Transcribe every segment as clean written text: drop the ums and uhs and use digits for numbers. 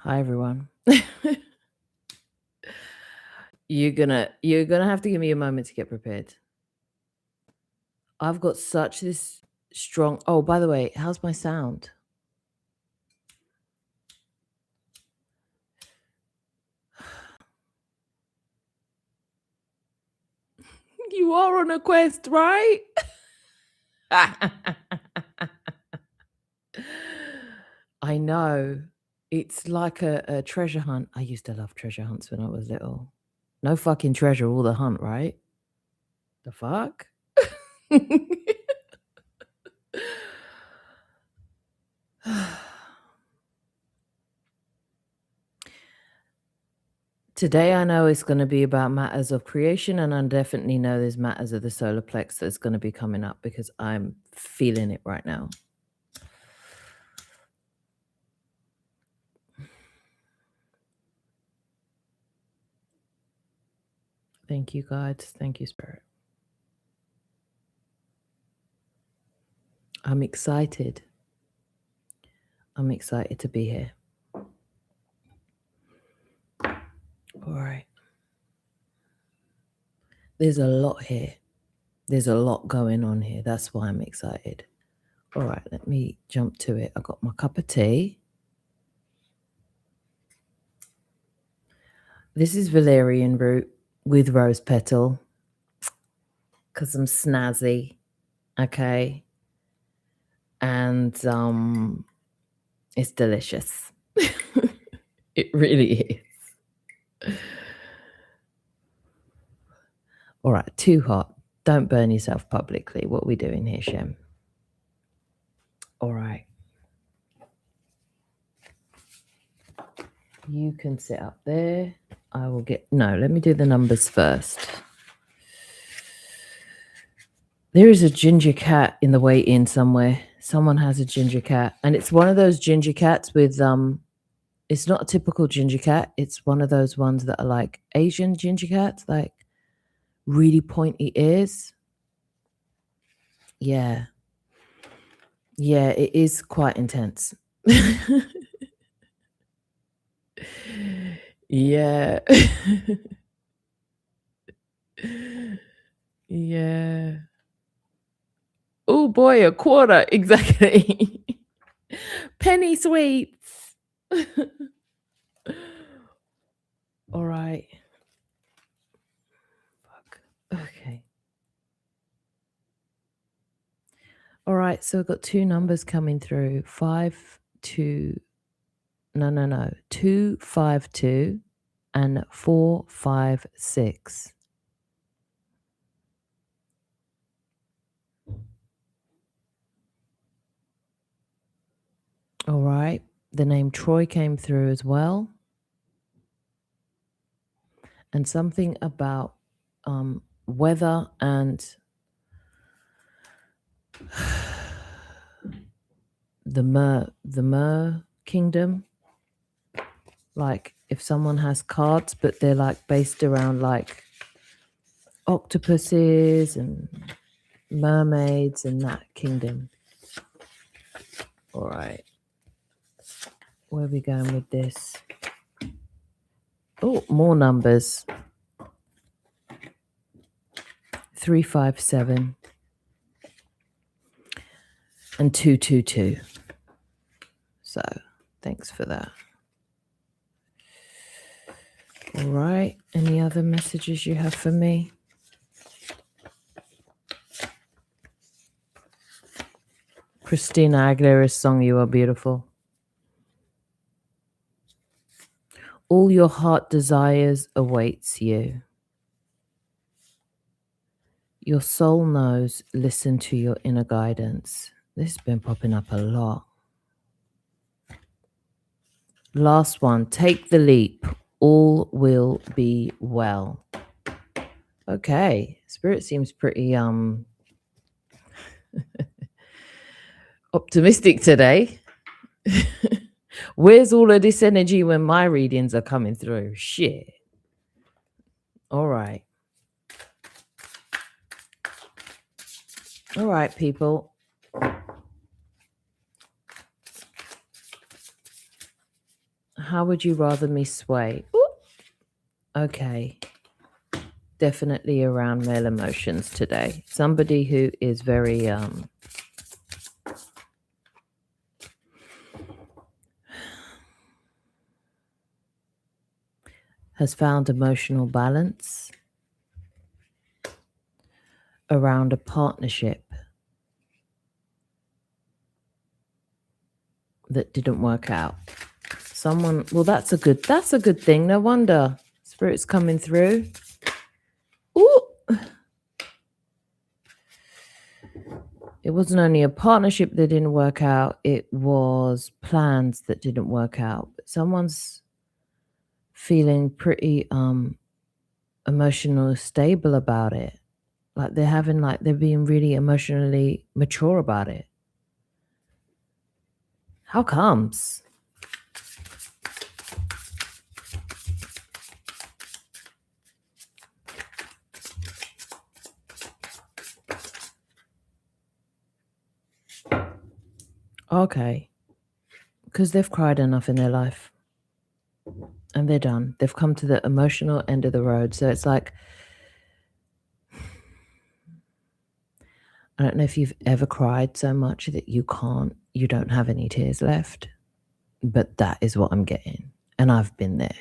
Hi everyone. You're gonna have to give me a moment to get prepared. I've got such this strong. Oh, by the way, how's my sound? You are on a quest, right? I know. It's like a treasure hunt. I used to love treasure hunts when I was little. No fucking treasure, all the hunt, right? The fuck? Today I know it's going to be about matters of creation, and I definitely know there's matters of the solar plex that's going to be coming up because I'm feeling it right now. Thank you, God. Thank you, Spirit. I'm excited. I'm excited to be here. All right. There's a lot here. There's a lot going on here. That's why I'm excited. All right, let me jump to it. I got my cup of tea. This is valerian root with rose petal because I'm snazzy. Okay. And it's delicious. It really is. All right, too hot. Don't burn yourself publicly. What are we doing here, Shem? All right. You can sit up there. I will get... No, let me do the numbers first. There is a ginger cat in the way in somewhere. Someone has a ginger cat. And it's one of those ginger cats with... It's not a typical ginger cat. It's one of those ones that are like Asian ginger cats, like really pointy ears. Yeah. Yeah, it is quite intense. Yeah. Yeah. Oh boy, a quarter. Exactly. Penny sweets. All right. Fuck. Okay. All right. So I've got two numbers coming through. 252 and 456. All right. The name Troy came through as well. And something about weather and the Mer kingdom. Like if someone has cards, but they're like based around like octopuses and mermaids and that kingdom. All right. Where are we going with this? Oh, more numbers. 357 and 222. So thanks for that. All right. Any other messages you have for me? Christina Aguilera's song, You Are Beautiful. All your heart desires awaits you. Your soul knows, listen to your inner guidance. This has been popping up a lot. Last one, take the leap. All will be well. Okay, Spirit seems pretty optimistic today. Where's all of this energy when my readings are coming through? Shit. All right. All right, people. How would you rather me sway? Ooh. Okay. Definitely around male emotions today. Somebody who is very has found emotional balance around a partnership that didn't work out. Someone, well, that's a good thing. No wonder Spirit's coming through. Ooh. It wasn't only a partnership that didn't work out, it was plans that didn't work out. But someone's feeling pretty emotionally stable about it. Like they're being really emotionally mature about it. How comes? Okay. Because they've cried enough in their life. And they're done. They've come to the emotional end of the road. So it's like, I don't know if you've ever cried so much that you don't have any tears left. But that is what I'm getting. And I've been there.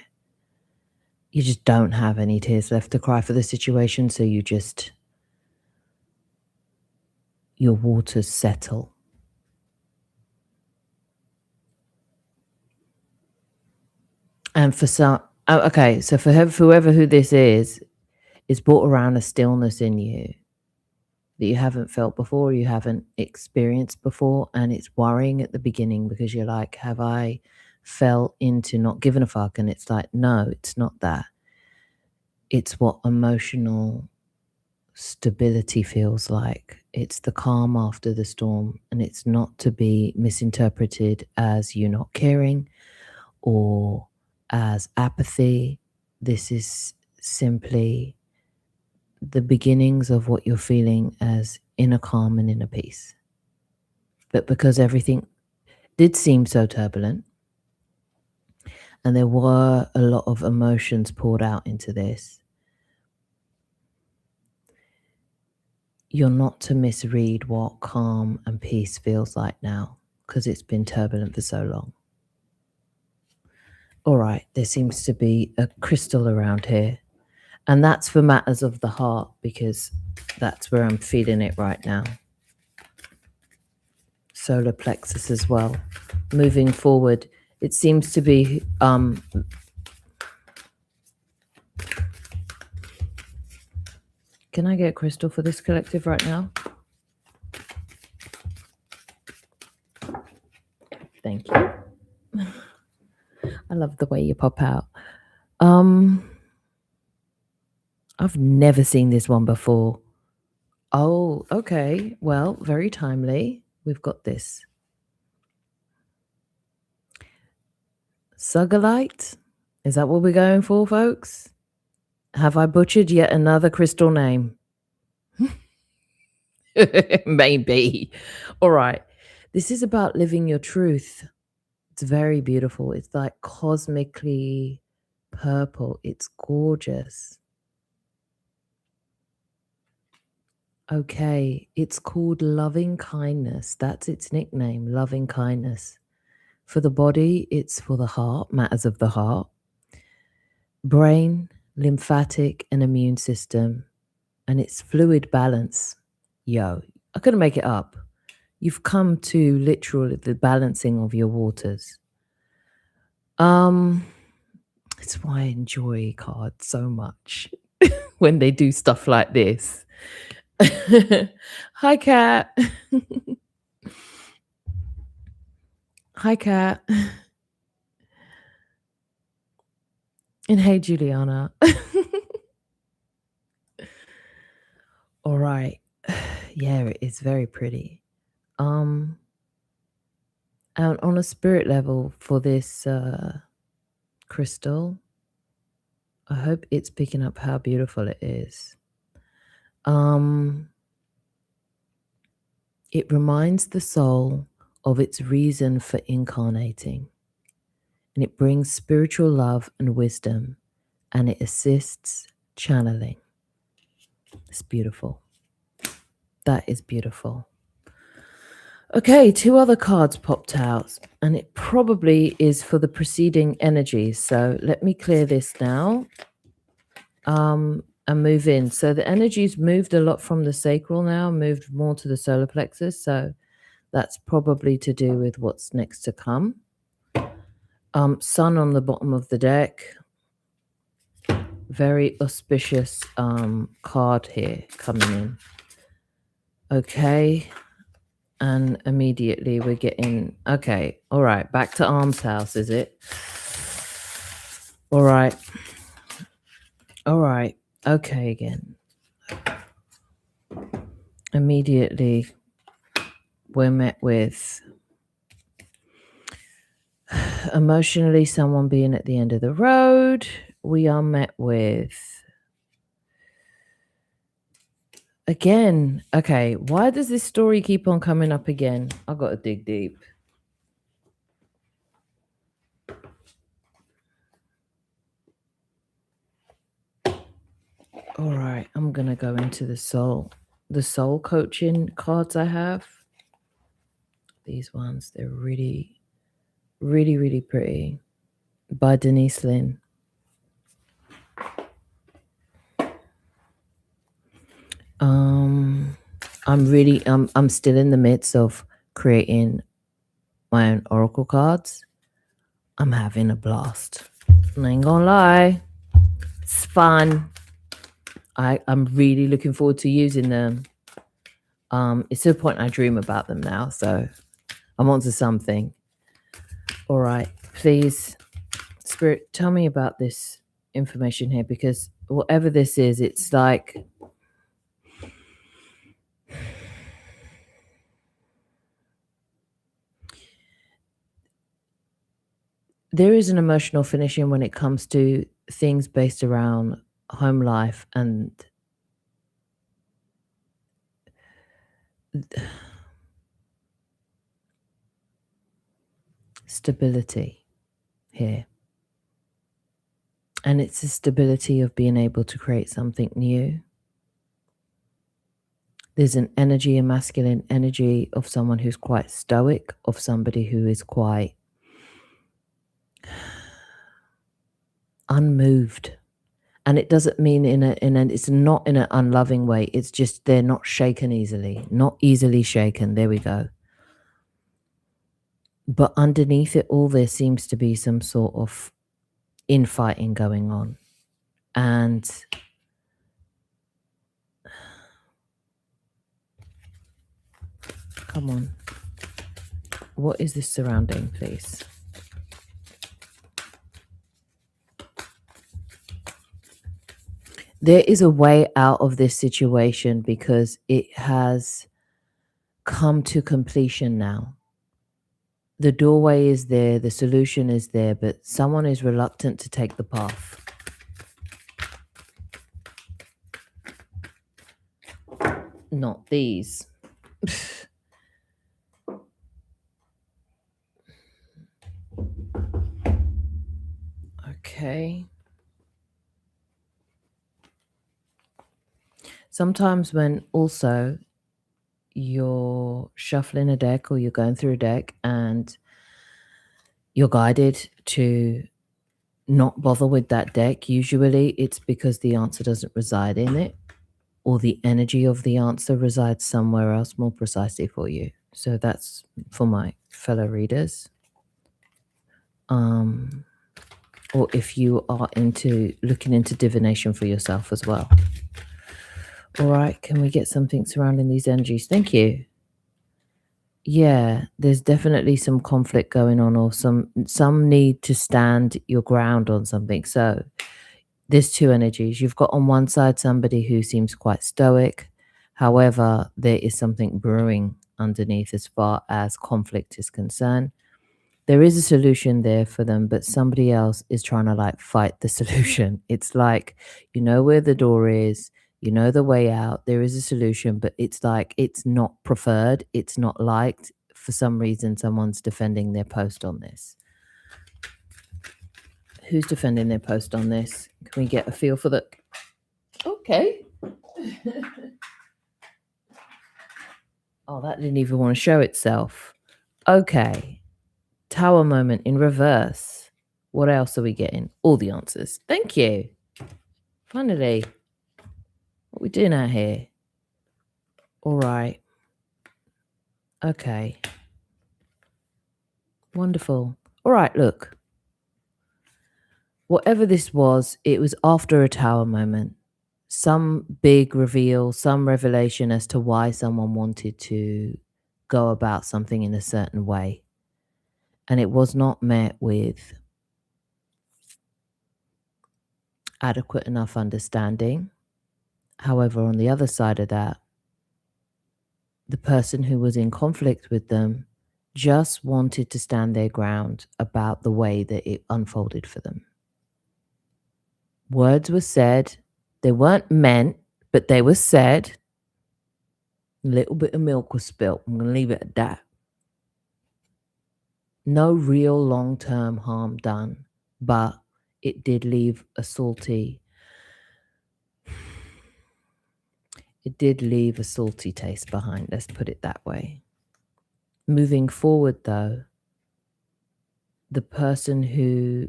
You just don't have any tears left to cry for the situation. So your waters settle. And for some, okay, so for whoever who this is brought around a stillness in you that you haven't felt before, you haven't experienced before, and it's worrying at the beginning because you're like, have I fell into not giving a fuck? And it's like, no, it's not that. It's what emotional stability feels like. It's the calm after the storm, and it's not to be misinterpreted as you not caring or as apathy. This is simply the beginnings of what you're feeling as inner calm and inner peace. But because everything did seem so turbulent and there were a lot of emotions poured out into this, you're not to misread what calm and peace feels like now, because it's been turbulent for so long. All right, there seems to be a crystal around here. And that's for matters of the heart, because that's where I'm feeling it right now. Solar plexus as well. Moving forward, it seems to be can I get a crystal for this collective right now? Thank you. I love the way you pop out. I've never seen this one before. Oh, okay. Well, very timely. We've got this. Sugarlight? Is that what we're going for, folks? Have I butchered yet another crystal name? Maybe. All right. This is about living your truth. It's very beautiful. It's like cosmically purple. It's gorgeous. Okay. It's called loving kindness. That's its nickname, loving kindness. For the body, it's for the heart, matters of the heart, brain, lymphatic, and immune system, and it's fluid balance. Yo, I couldn't make it up. You've come to literally the balancing of your waters. It's why I enjoy cards so much when they do stuff like this. Hi, Kat. Hi, Kat. And hey, Juliana. All right. Yeah, it is very pretty. And on a spirit level for this crystal, I hope it's picking up how beautiful it is. It reminds the soul of its reason for incarnating. and it brings spiritual love and wisdom, and it assists channeling. It's beautiful. That is beautiful. Okay, 2 other cards popped out, and it probably is for the preceding energies. So let me clear this now and move in. So the energies moved a lot from the sacral now, moved more to the solar plexus. So that's probably to do with what's next to come. Sun on the bottom of the deck. Very auspicious card here coming in. Okay. And immediately we're getting, okay, all right, back to Arms House, is it? All right. All right. Okay, again. Immediately we're met with emotionally someone being at the end of the road. We are met with, again, okay, why does this story keep on coming up again? I've got to dig deep. All right, I'm going to go into the soul coaching cards I have. These ones, they're really, really, really pretty. By Denise Lynn. I'm still in the midst of creating my own oracle cards. I'm having a blast. I ain't gonna lie. It's fun. I'm really looking forward to using them. It's to the point I dream about them now, so I'm onto something. All right, please, Spirit, tell me about this information here, because whatever this is, it's like there is an emotional finishing when it comes to things based around home life and stability here. And it's the stability of being able to create something new. There's an energy, a masculine energy of someone who's quite stoic, of somebody who is quite unmoved. And it doesn't mean it's not in an unloving way. It's just they're not shaken easily, not easily shaken. There we go. But underneath it all, there seems to be some sort of infighting going on. And come on. What is this surrounding, please? There is a way out of this situation because it has come to completion now. The doorway is there, the solution is there, but someone is reluctant to take the path. Not these. Okay. Sometimes when also you're shuffling a deck or you're going through a deck and you're guided to not bother with that deck, usually it's because the answer doesn't reside in it, or the energy of the answer resides somewhere else more precisely for you. So that's for my fellow readers. Or if you are into looking into divination for yourself as well. All right, can we get something surrounding these energies? Thank you. Yeah, there's definitely some conflict going on, or some need to stand your ground on something. So there's 2 energies. You've got on one side somebody who seems quite stoic. However, there is something brewing underneath as far as conflict is concerned. There is a solution there for them, but somebody else is trying to like fight the solution. It's like, you know where the door is, you know the way out, there is a solution, but it's like it's not preferred, it's not liked. For some reason, someone's defending their post on this. Who's defending their post on this? Can we get a feel for the... Okay. Oh, that didn't even want to show itself. Okay. Tower moment in reverse. What else are we getting? All the answers. Thank you. Finally. What are we doing out here? All right. Okay. Wonderful. All right, look. Whatever this was, it was after a tower moment. Some big reveal, some revelation as to why someone wanted to go about something in a certain way. And it was not met with adequate enough understanding. However, on the other side of that, the person who was in conflict with them just wanted to stand their ground about the way that it unfolded for them. Words were said, they weren't meant, but they were said. A little bit of milk was spilt. I'm going to leave it at that. No real long-term harm done, but it did leave a salty... It did leave a salty taste behind, let's put it that way. Moving forward, though, the person who...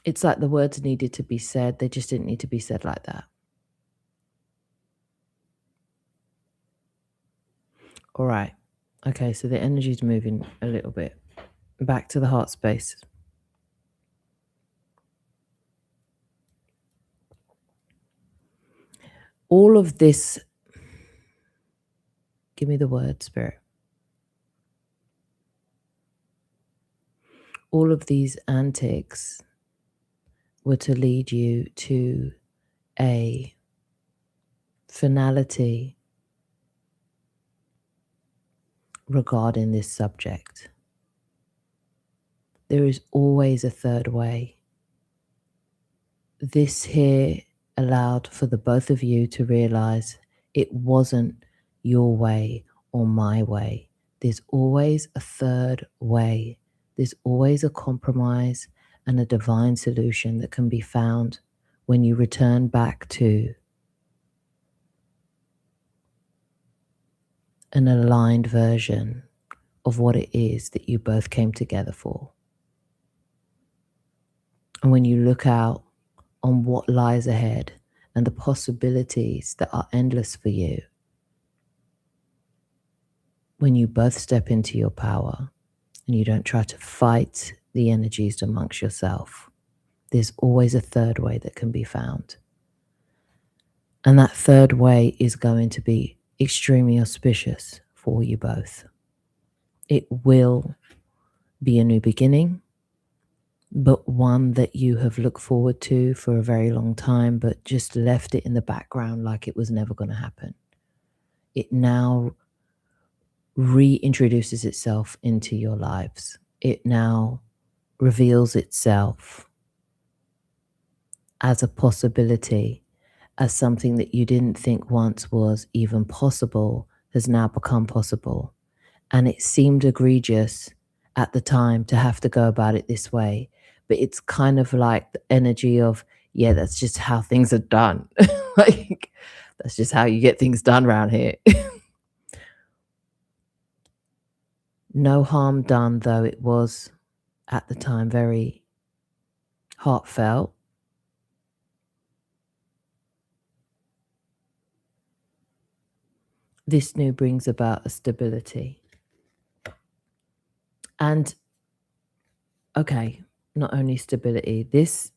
It's like the words needed to be said, they just didn't need to be said like that. All right. Okay, so the energy's moving a little bit. Back to the heart space. All of this... Give me the word, Spirit. All of these antics were to lead you to a finality regarding this subject. There is always a third way. This here allowed for the both of you to realize it wasn't your way or my way. There's always a third way. There's always a compromise and a divine solution that can be found when you return back to an aligned version of what it is that you both came together for. And when you look out on what lies ahead and the possibilities that are endless for you, when you both step into your power and you don't try to fight the energies amongst yourself, there's always a third way that can be found. And that third way is going to be extremely auspicious for you both. It will be a new beginning, but one that you have looked forward to for a very long time, but just left it in the background like it was never going to happen. It now reintroduces itself into your lives. It now reveals itself as a possibility, as something that you didn't think once was even possible has now become possible. And it seemed egregious at the time to have to go about it this way. But it's kind of like the energy of, yeah, that's just how things are done. Like, that's just how you get things done around here. No harm done, though it was at the time very heartfelt. This new brings about a stability. And, okay, not only stability, this,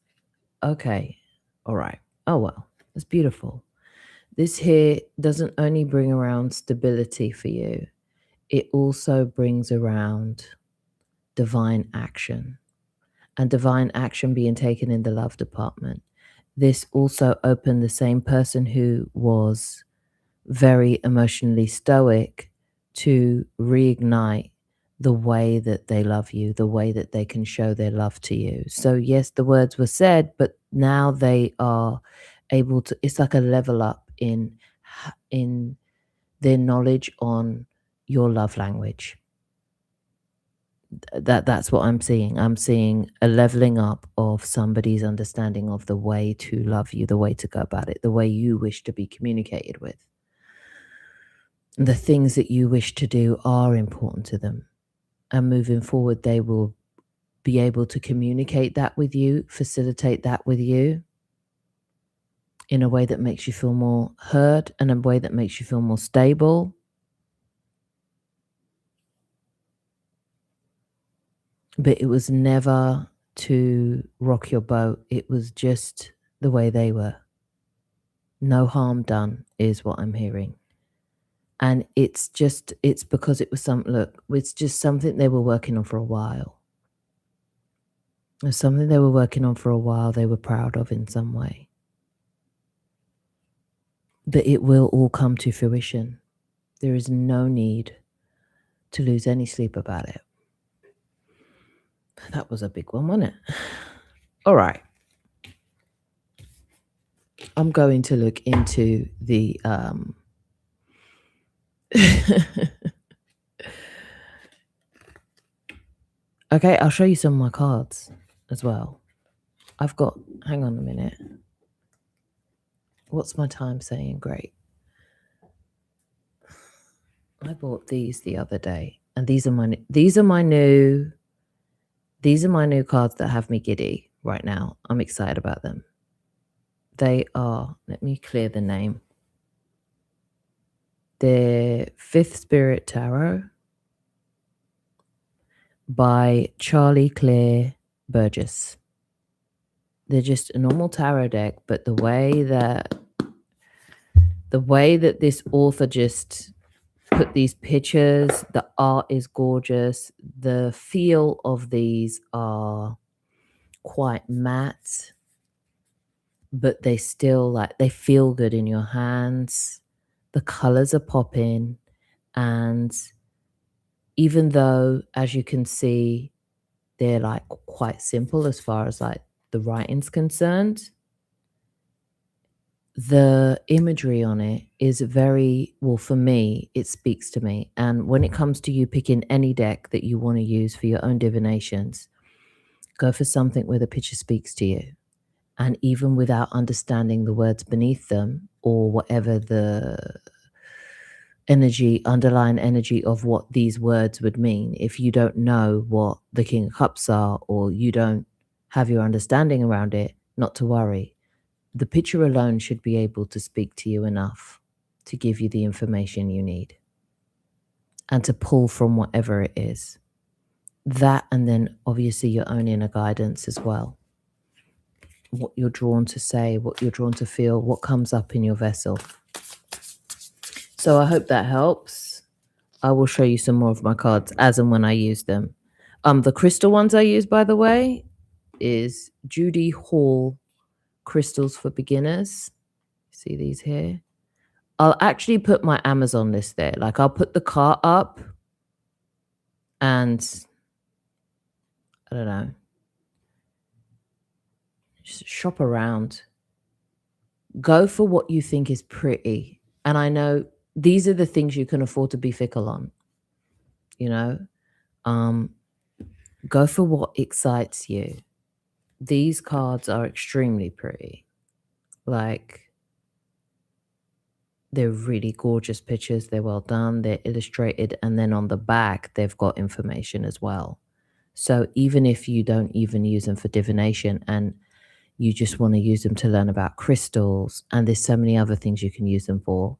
okay, all right. Oh, well, that's beautiful. This here doesn't only bring around stability for you, it also brings around divine action, and divine action being taken in the love department. This also opened the same person who was very emotionally stoic to reignite the way that they love you, the way that they can show their love to you. So yes, the words were said, but now they are able to, it's like a level up in their knowledge on your love language. That's what I'm seeing. I'm seeing a leveling up of somebody's understanding of the way to love you, the way to go about it, the way you wish to be communicated with. The things that you wish to do are important to them. And moving forward, they will be able to communicate that with you, facilitate that with you in a way that makes you feel more heard and a way that makes you feel more stable. But it was never to rock your boat. It was just the way they were. No harm done is what I'm hearing. And it's because it was it's just something they were working on for a while. It's something they were working on for a while, they were proud of in some way. But it will all come to fruition. There is no need to lose any sleep about it. That was a big one, wasn't it? All right. I'm going to look into the okay, I'll show you some of my cards as well. Hang on a minute. What's my time saying? Great. I bought these the other day, and these are my new cards that have me giddy right now. I'm excited about them. They are, let me clear the name. They're Fifth Spirit Tarot by Charlie Claire Burgess. They're just a normal tarot deck, but the way that this author just put these pictures, the art is gorgeous. The feel of these are quite matte, but they still they feel good in your hands. The colors are popping, and even though, as you can see, they're quite simple as far as the writing's concerned, the imagery on it is very, well, for me, it speaks to me. And when it comes to you picking any deck that you want to use for your own divinations, go for something where the picture speaks to you. And even without understanding the words beneath them or whatever the underlying energy of what these words would mean, if you don't know what the King of Cups are or you don't have your understanding around it, not to worry. The picture alone should be able to speak to you enough to give you the information you need and to pull from whatever it is. That, and then obviously your own inner guidance as well. What you're drawn to say, what you're drawn to feel, what comes up in your vessel. So I hope that helps. I will show you some more of my cards as and when I use them. The crystal ones I use, by the way, is Judy Hall Crystals for Beginners. See these here? I'll actually put my Amazon list there. I'll put the cart up and I don't know, just shop around. Go for what you think is pretty. And I know these are the things you can afford to be fickle on, go for what excites you. These cards are extremely pretty. They're really gorgeous pictures. They're well done. They're illustrated. And then on the back, they've got information as well. So even if you don't even use them for divination and you just want to use them to learn about crystals, and there's so many other things you can use them for,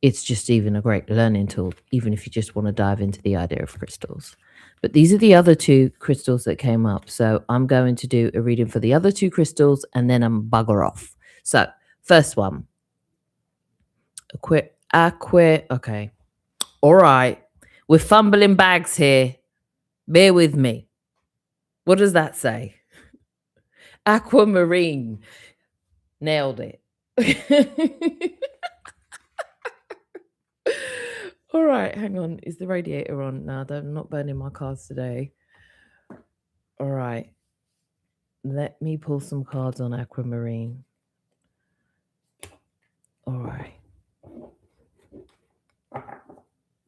it's just even a great learning tool, even if you just want to dive into the idea of crystals. But these are the other two crystals that came up. So I'm going to do a reading for the other two crystals and then I'm bugger off. So first one. Okay. All right. We're fumbling bags here. Bear with me. What does that say? Aquamarine. Nailed it. All right, hang on. Is the radiator on? No, I'm not burning my cards today. All right. Let me pull some cards on Aquamarine. All right.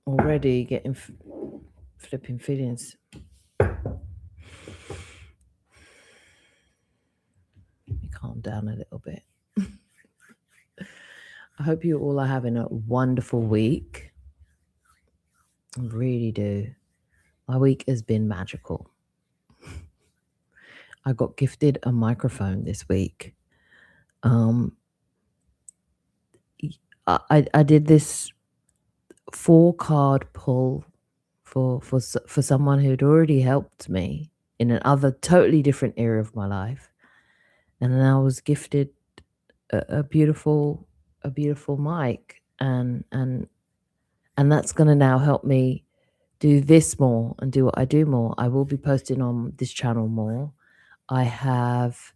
Already getting flipping feelings. Let me calm down a little bit. I hope you all are having a wonderful week. I really do. My week has been magical. I got gifted a microphone this week. I did this 4-card pull for someone who'd already helped me in another totally different area of my life, and then I was gifted a beautiful mic, and that's going to now help me do this more and do what I do more. I will be posting on this channel more. I have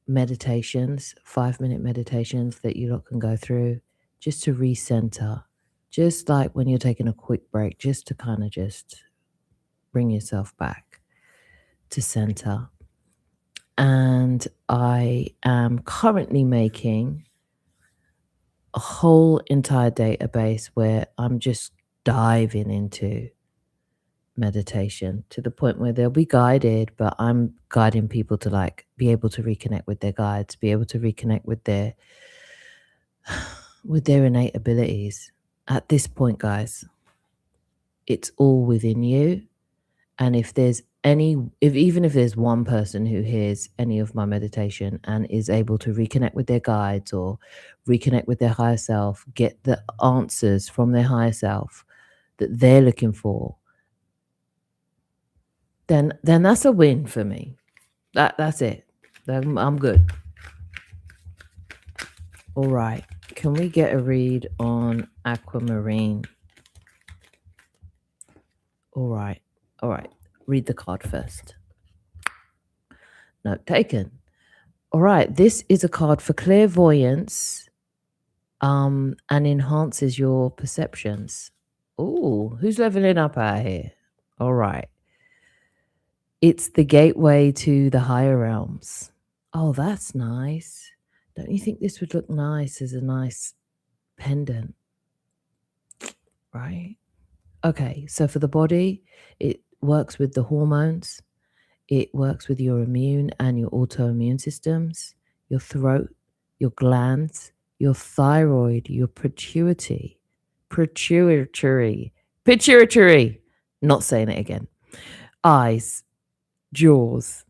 meditations, 5-minute meditations that you lot can go through just to recenter, just like when you're taking a quick break, just to kind of just bring yourself back to center. And I am currently making a whole entire database where I'm just diving into meditation to the point where they'll be guided, but I'm guiding people to like be able to reconnect with their guides, be able to reconnect with their innate abilities. At this point, guys, it's all within you. And if there's even if there's one person who hears any of my meditation and is able to reconnect with their guides or reconnect with their higher self, get the answers from their higher self that they're looking for, then that's a win for me. That's it. I'm good. All right. Can we get a read on Aquamarine? All right. Read the card first. Note taken. All right. This is a card for clairvoyance and enhances your perceptions. Ooh, who's leveling up out here? All right. It's the gateway to the higher realms. Oh, that's nice. Don't you think this would look nice as a nice pendant? Right? Okay, so for the body, it works with the hormones. It works with your immune and your autoimmune systems, your throat, your glands, your thyroid, your pituitary. Not saying it again. Eyes, jaws,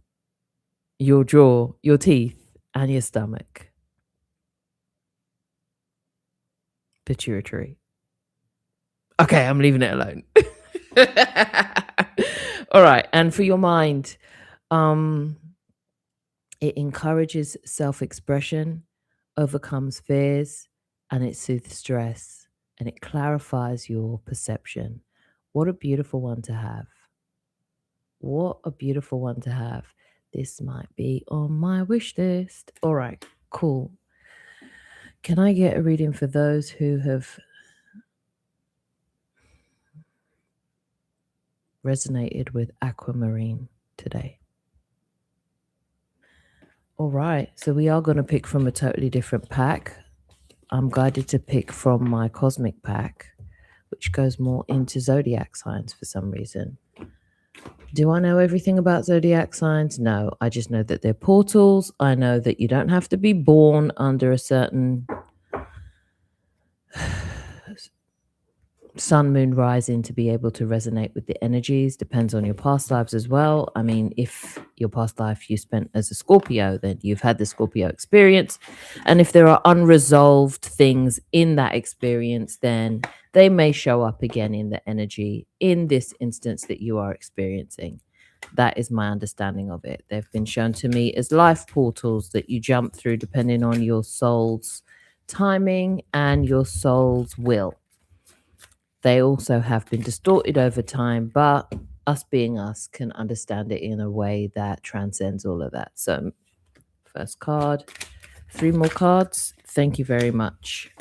your jaw, your teeth, and your stomach. Pituitary. Okay, I'm leaving it alone. All right, and for your mind, it encourages self-expression, overcomes fears, and it soothes stress, and it clarifies your perception. What a beautiful one to have. What a beautiful one to have. This might be on my wish list. All right, cool. Can I get a reading for those who have resonated with Aquamarine today? All right, so we are going to pick from a totally different pack. I'm guided to pick from my cosmic pack, which goes more into zodiac signs for some reason. Do I know everything about zodiac signs? No, I just know that they're portals. I know that you don't have to be born under a certain sun, moon, rising to be able to resonate with the energies. Depends on your past lives as well. I mean, if your past life you spent as a Scorpio, then you've had the Scorpio experience. And if there are unresolved things in that experience, then they may show up again in the energy in this instance that you are experiencing. That is my understanding of it. They've been shown to me as life portals that you jump through depending on your soul's timing and your soul's will. They also have been distorted over time, but us being us can understand it in a way that transcends all of that. So first card, 3 more cards. Thank you very much.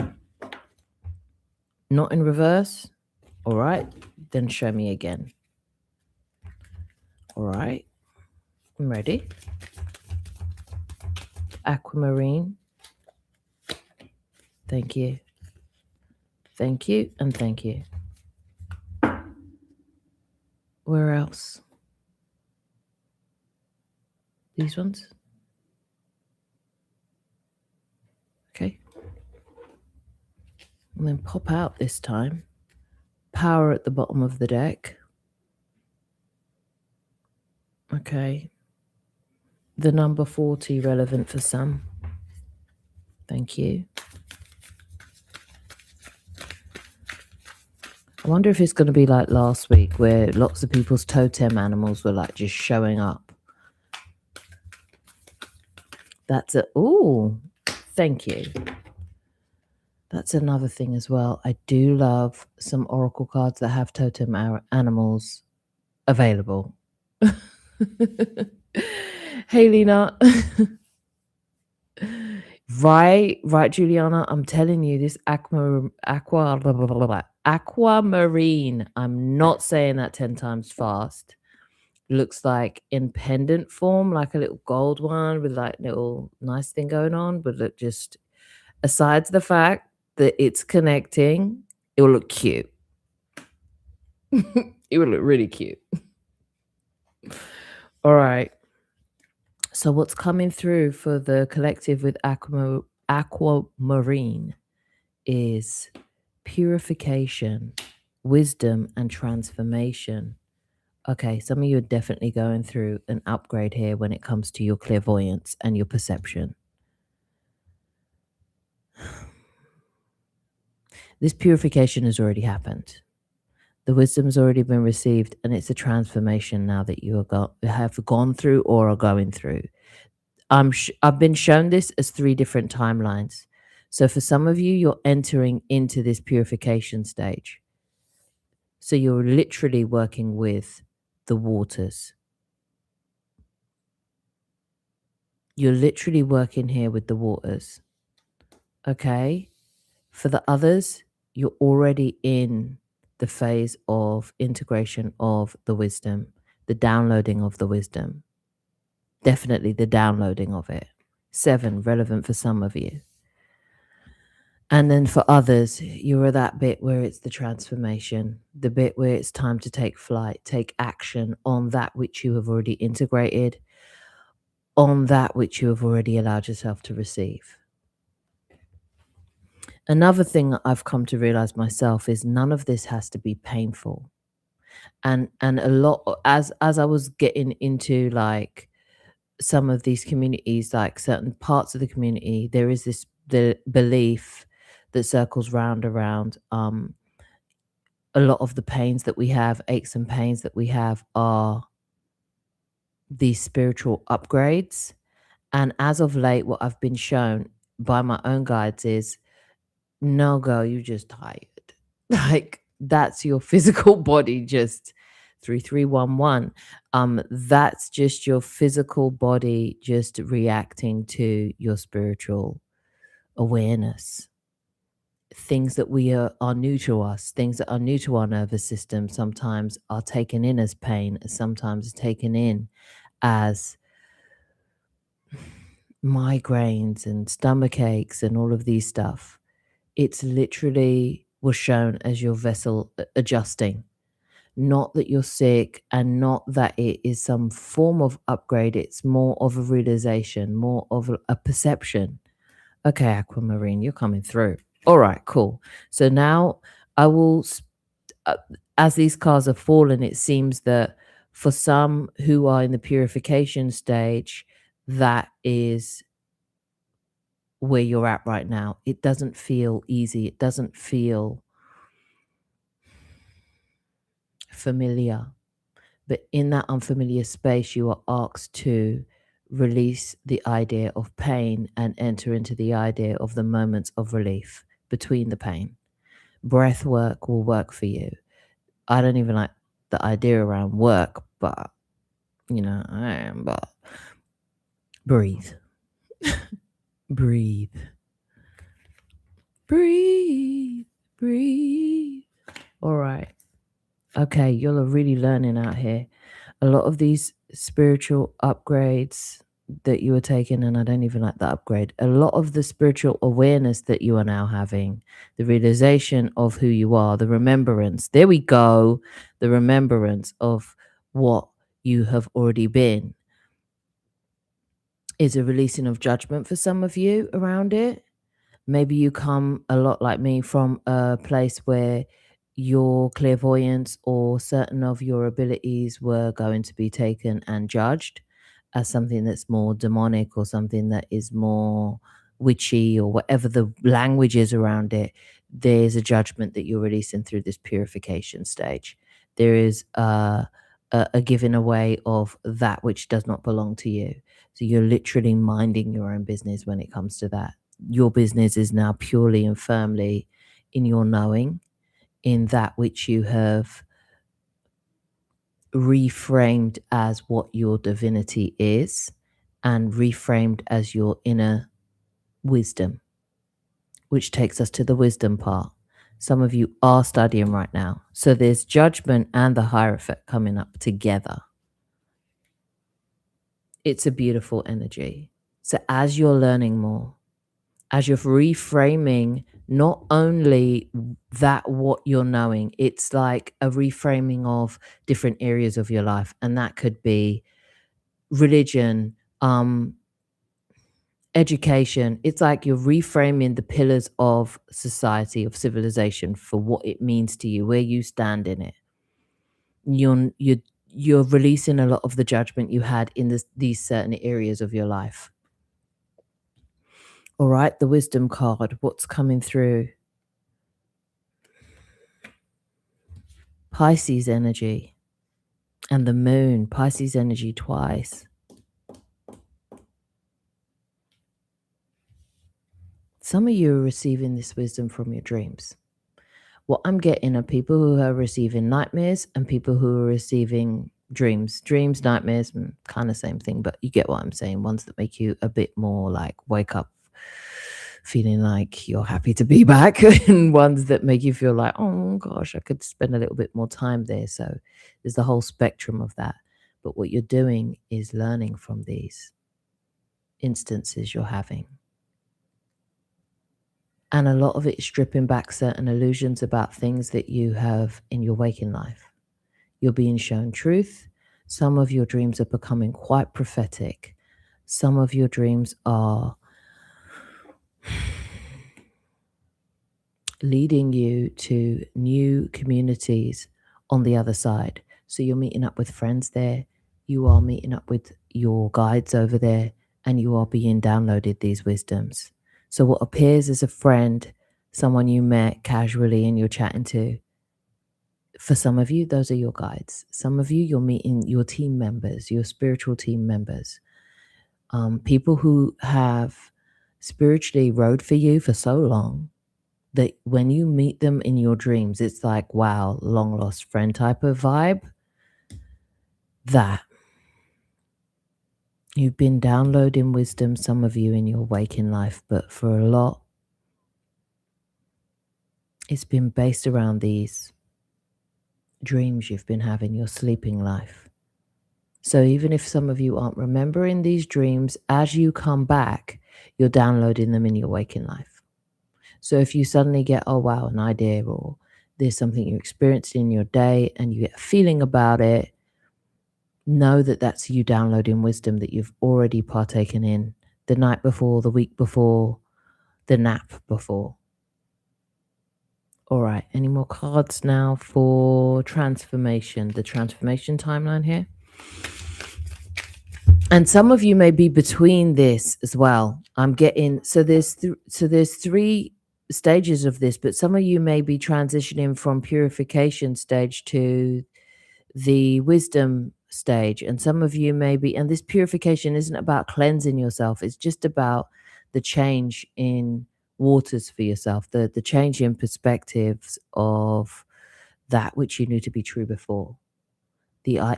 Not in reverse. All right, then show me again. All right, I'm ready. Aquamarine. Thank you. Thank you and thank you. Where else? These ones? Okay. And then pop out this time. Power at the bottom of the deck. Okay. The number 40, relevant for some. Thank you. I wonder if it's going to be like last week where lots of people's totem animals were like just showing up. That's it. Oh, thank you. That's another thing as well. I do love some oracle cards that have totem animals available. Hey, Lena. Right, Juliana. I'm telling you, this aquamarine. I'm not saying that 10 times fast. Looks like in pendant form, like a little gold one with like little nice thing going on. But look, just aside the fact that it's connecting, it will look cute. It would look really cute. All right. So what's coming through for the collective with aquamarine is purification, wisdom, and transformation. Okay, some of you are definitely going through an upgrade here when it comes to your clairvoyance and your perception. This purification has already happened. The wisdom has already been received, and it's a transformation now that you have gone through or are going through. I've been shown this as 3 different timelines. So for some of you, you're entering into this purification stage. So you're literally working with the waters. You're literally working here with the waters. Okay? For the others, you're already in the phase of integration of the wisdom, the downloading of the wisdom. Definitely the downloading of it. 7, relevant for some of you. And then for others, you're at that bit where it's the transformation, the bit where it's time to take flight, take action on that which you have already integrated, on that which you have already allowed yourself to receive. Another thing I've come to realize myself is none of this has to be painful. And a lot, as I was getting into like some of these communities, like certain parts of the community, there is the belief that circles round around a lot of the pains that we have, aches and pains that we have, are these spiritual upgrades. And as of late, what I've been shown by my own guides is, no, girl, you're just tired. Like, that's your physical body, just 3311. That's just your physical body just reacting to your spiritual awareness. Things that are new to us, things that are new to our nervous system, sometimes are taken in as pain, sometimes taken in as migraines and stomach aches and all of these stuff. It's literally was shown as your vessel adjusting. Not that you're sick and not that it is some form of upgrade. It's more of a realization, more of a perception. Okay, Aquamarine, you're coming through. All right, cool. So now I will, as these cards are fallen, it seems that for some who are in the purification stage, that is where you're at right now. It doesn't feel easy. It doesn't feel familiar. But in that unfamiliar space, you are asked to release the idea of pain and enter into the idea of the moments of relief between the pain. Breath work will work for you. I don't even like the idea around work, but but breathe. Breathe. Breathe. Breathe. All right. Okay, you're really learning out here. A lot of these spiritual upgrades, that you were taking, and I don't even like that upgrade. A lot of the spiritual awareness that you are now having, the realization of who you are, the remembrance, there we go, the remembrance of what you have already been, is a releasing of judgment for some of you around it. Maybe you come a lot like me from a place where your clairvoyance or certain of your abilities were going to be taken and judged as something that's more demonic or something that is more witchy or whatever the language is around it. There's a judgment that you're releasing through this purification stage. There is a giving away of that which does not belong to you. So you're literally minding your own business when it comes to that. Your business is now purely and firmly in your knowing, in that which you have reframed as what your divinity is and reframed as your inner wisdom, which takes us to the wisdom part. Some of you are studying right now. So there's judgment and the Hierophant coming up together. It's a beautiful energy. So as you're learning more, as you're reframing not only that what you're knowing, it's like a reframing of different areas of your life. And that could be religion, education. It's like you're reframing the pillars of society, of civilization, for what it means to you, where you stand in it. You're releasing a lot of the judgment you had in these certain areas of your life. All right, the wisdom card, what's coming through? Pisces energy and the moon, Pisces energy twice. Some of you are receiving this wisdom from your dreams. What I'm getting are people who are receiving nightmares and people who are receiving dreams. Dreams, nightmares, kind of same thing, but you get what I'm saying. Ones that make you a bit more like wake up feeling like you're happy to be back, and ones that make you feel like, oh gosh, I could spend a little bit more time there. So there's the whole spectrum of that. But what you're doing is learning from these instances you're having. And a lot of it is stripping back certain illusions about things that you have in your waking life. You're being shown truth. Some of your dreams are becoming quite prophetic. Some of your dreams are leading you to new communities on the other side. So you're meeting up with friends there. You are meeting up with your guides over there, and you are being downloaded these wisdoms. So what appears as a friend, someone you met casually and you're chatting to, for some of you, those are your guides. Some of you, you're meeting your team members, your spiritual team members, people who have spiritually rode for you for so long that when you meet them in your dreams, it's like, wow, long lost friend type of vibe. That you've been downloading wisdom, some of you in your waking life, but for a lot, it's been based around these dreams you've been having, your sleeping life. So even if some of you aren't remembering these dreams, as you come back, you're downloading them in your waking life. So if you suddenly get, oh wow, an idea, or there's something you experienced in your day and you get a feeling about it, know that that's you downloading wisdom that you've already partaken in the night before, the week before, the nap before. All right, any more cards now for transformation, the transformation timeline here? And some of you may be between this as well. I'm getting, so there's three stages of this, but some of you may be transitioning from purification stage to the wisdom stage, and some of you may be, and this purification isn't about cleansing yourself, it's just about the change in waters for yourself, the change in perspectives of that which you knew to be true before.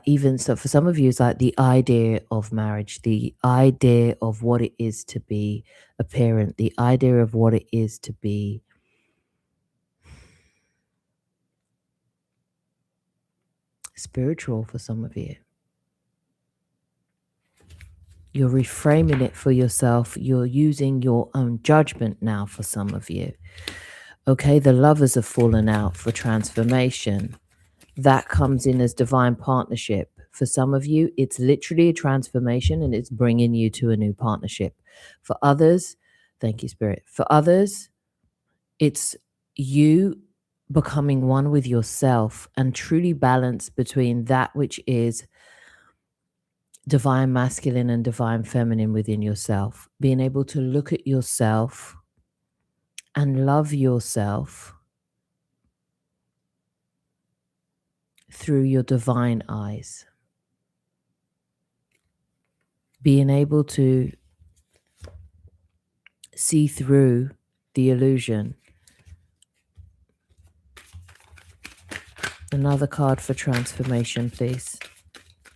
Even so, for some of you, it's like the idea of marriage, the idea of what it is to be a parent, the idea of what it is to be spiritual for some of you. You're reframing it for yourself. You're using your own judgment now for some of you. Okay, the lovers have fallen out for transformation. That comes in as divine partnership. For some of you, it's literally a transformation and it's bringing you to a new partnership. For others, thank you, Spirit. For others, it's you becoming one with yourself and truly balance between that which is divine masculine and divine feminine within yourself. Being able to look at yourself and love yourself through your divine eyes. Being able to see through the illusion. Another card for transformation, please.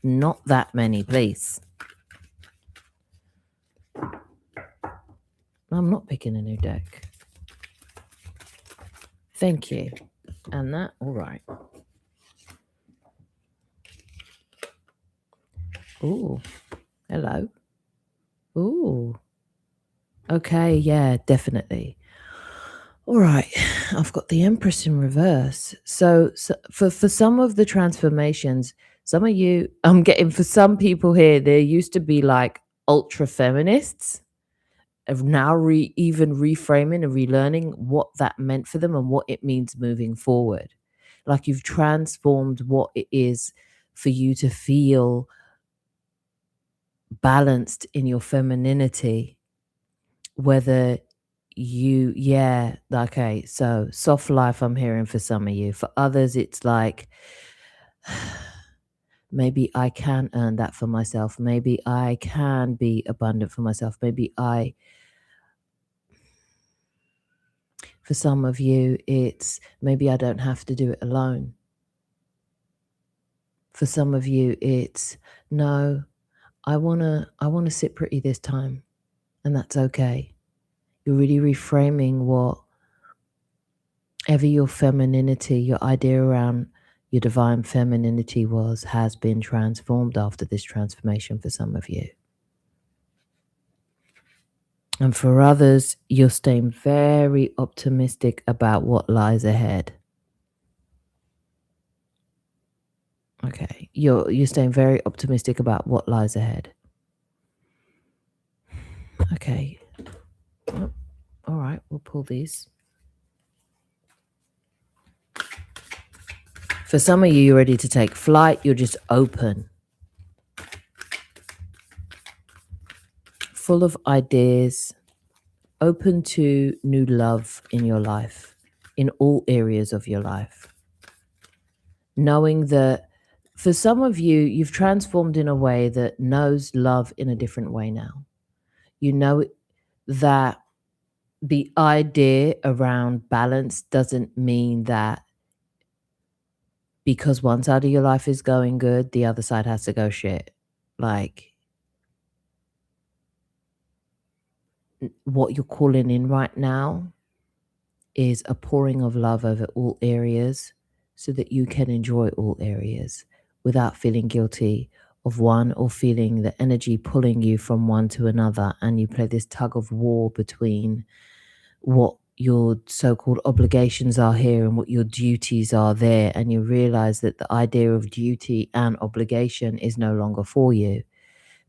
Not that many, please. I'm not picking a new deck. Thank you. And that, all right. Ooh, hello. Ooh. Okay, yeah, definitely. All right, I've got the Empress in reverse. So for some of the transformations, some of you, I'm getting, for some people here, there used to be like ultra feminists, of now even reframing and relearning what that meant for them and what it means moving forward. Like you've transformed what it is for you to feel balanced in your femininity, whether you, yeah, okay, so soft life I'm hearing for some of you. For others, it's like, maybe I can earn that for myself. Maybe I can be abundant for myself. For some of you, it's maybe I don't have to do it alone. For some of you, it's no, I wanna sit pretty this time, and that's okay. You're really reframing whatever your femininity, your idea around your divine femininity has been transformed after this transformation for some of you. And for others, you're staying very optimistic about what lies ahead. Okay, you're staying very optimistic about what lies ahead. Okay. Oh, all right, we'll pull these. For some of you, you're ready to take flight. You're just open. Full of ideas. Open to new love in your life. In all areas of your life. Knowing that for some of you, you've transformed in a way that knows love in a different way now. You know that the idea around balance doesn't mean that because one side of your life is going good, the other side has to go shit. Like, what you're calling in right now is a pouring of love over all areas so that you can enjoy all areas without feeling guilty of one or feeling the energy pulling you from one to another. And you play this tug of war between what your so-called obligations are here and what your duties are there. And you realize that the idea of duty and obligation is no longer for you.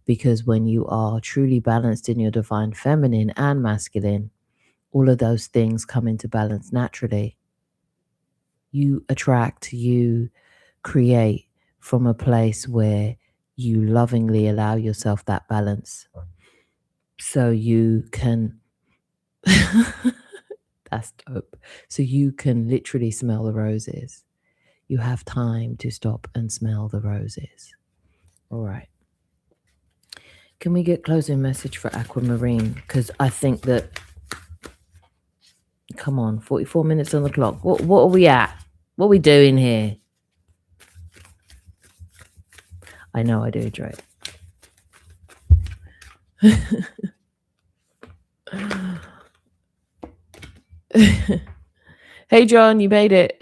Because when you are truly balanced in your divine feminine and masculine, all of those things come into balance naturally. You attract, you create from a place where you lovingly allow yourself that balance. So you can, that's dope. So you can literally smell the roses. You have time to stop and smell the roses. All right. Can we get closing message for Aquamarine? Because I think that, come on, 44 minutes on the clock. What are we at? What are we doing here? I know I do, Drake. Hey, John, you made it.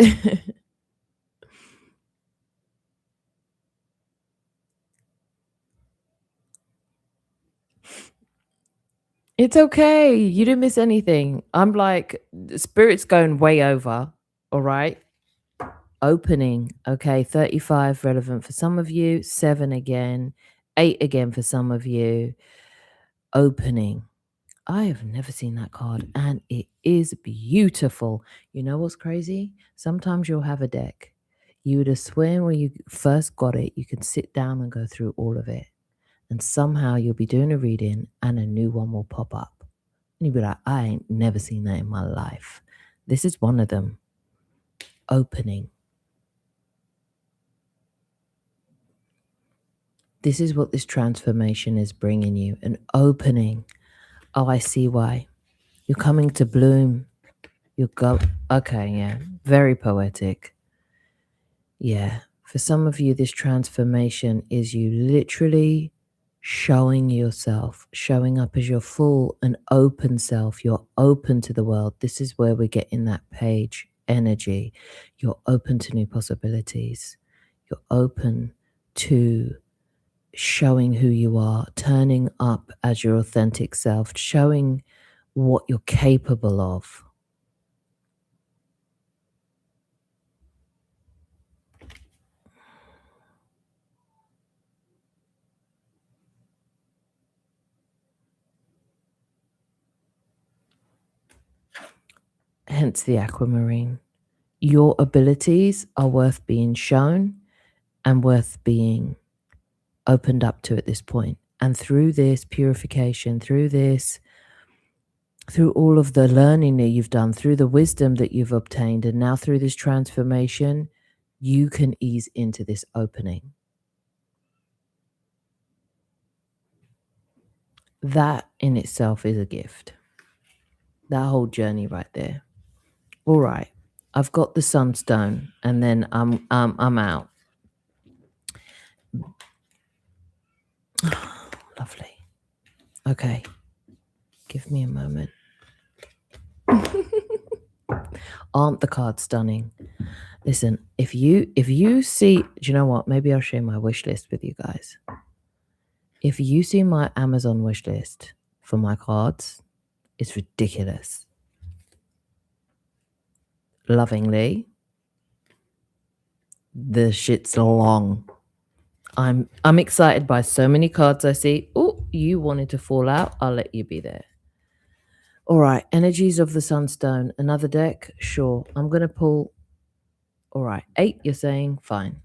It's okay. You didn't miss anything. I'm like, spirit's going way over. All right. Opening. Okay. 35 relevant for some of you. 7 again. 8 again for some of you. Opening. I have never seen that card and it is beautiful. You know what's crazy? Sometimes you'll have a deck. You would have sworn when you first got it, you could sit down and go through all of it. And somehow you'll be doing a reading and a new one will pop up. And you'll be like, I ain't never seen that in my life. This is one of them. Opening. This is what this transformation is bringing you. An opening. Oh, I see why. You're coming to bloom. You go. Okay, yeah. Very poetic. Yeah. For some of you, this transformation is you literally showing yourself, showing up as your full and open self. You're open to the world. This is where we're getting that page energy. You're open to new possibilities. You're open to showing who you are, turning up as your authentic self, showing what you're capable of. Hence the aquamarine. Your abilities are worth being shown and worth being opened up to at this point. And through this purification, through all of the learning that you've done, through the wisdom that you've obtained, and now through this transformation, you can ease into this opening. That in itself is a gift. That whole journey right there. All right. I've got the sunstone and then I'm out. Lovely. Okay. Give me a moment. Aren't the cards stunning? Listen, if you see, do you know what? Maybe I'll share my wish list with you guys. If you see my Amazon wish list for my cards, it's ridiculous. Lovingly, the shit's long. I'm excited by so many cards I see. Oh, you wanted to fall out. I'll let you be there. All right, energies of the sunstone. Another deck? Sure. I'm going to pull. All right, 8, you're saying? Fine.